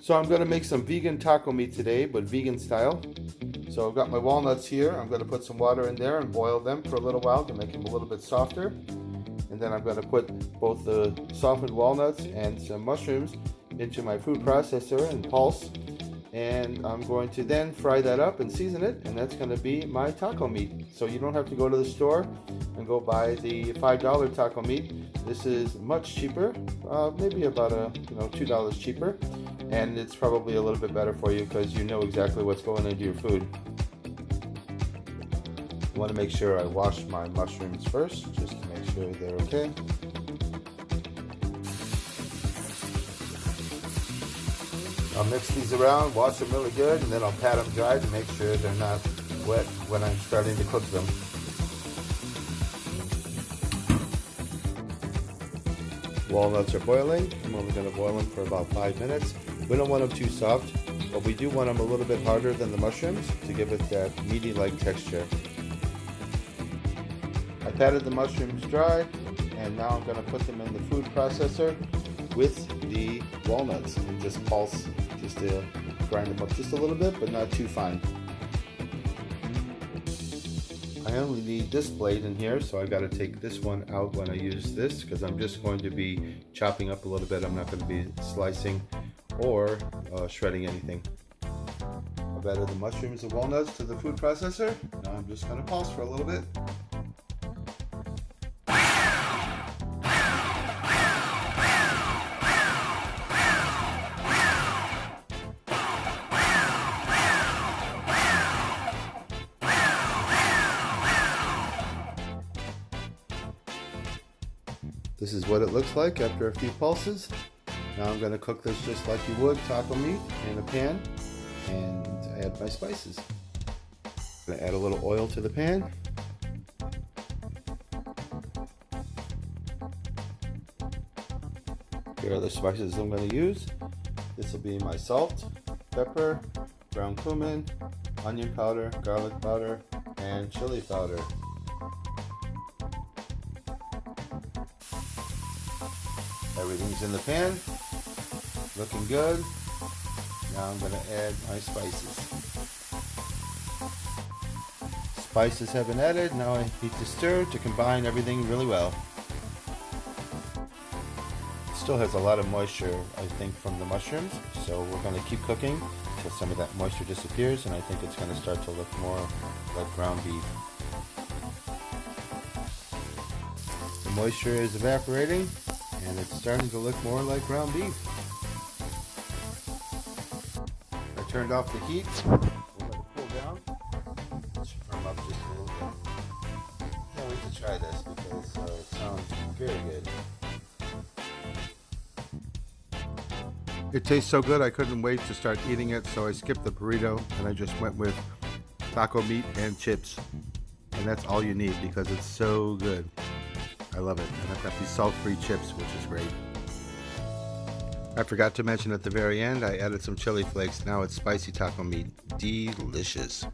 So I'm going to make some vegan taco meat today, but vegan style. So I've got my walnuts here. I'm going to put some water in there and boil them for a little while to make them a little bit softer. And then I'm going to put both the softened walnuts and some mushrooms into my food processor and pulse. And I'm going to then fry that up and season it, and that's going to be my taco meat. So you don't have to go to the store and go buy the $5 taco meat. This is much cheaper, maybe about $2 cheaper, and it's probably a little bit better for you because you know exactly what's going into your food. I want to make sure I wash my mushrooms first, just to make sure they're okay. I'll mix these around, wash them really good, and then I'll pat them dry to make sure they're not wet when I'm starting to cook them. Walnuts are boiling. I'm only going to boil them for about 5 minutes. We don't want them too soft, but we do want them a little bit harder than the mushrooms to give it that meaty-like texture. I patted the mushrooms dry, and now I'm going to put them in the food processor with the walnuts and just pulse, just to grind them up just a little bit, but not too fine. I only need this blade in here, so I got to take this one out when I use this because I'm just going to be chopping up a little bit. I'm not going to be slicing or shredding anything. I've added the mushrooms and walnuts to the food processor. Now I'm just going to pulse for a little bit. This is what it looks like after a few pulses. Now I'm going to cook this just like you would taco meat in a pan and add my spices. I'm going to add a little oil to the pan. Here are the spices I'm going to use. This will be my salt, pepper, ground cumin, onion powder, garlic powder, and chili powder. Everything's in the pan, looking good. Now I'm going to add my spices. Spices have been added. Now I need to stir to combine everything really well. It still has a lot of moisture, I think, from the mushrooms, so we're going to keep cooking until some of that moisture disappears, and I think it's going to start to look more like ground beef. The moisture is evaporating, and it's starting to look more like ground beef. I turned off the heat. We'll let it cool down. Let's firm up just a little bit. Can't wait to try this because it sounds very good. It tastes so good I couldn't wait to start eating it, so I skipped the burrito and I just went with taco meat and chips. And that's all you need because it's so good. I love it, and I've got these salt-free chips, which is great. I forgot to mention at the very end, I added some chili flakes. Now it's spicy taco meat. Delicious.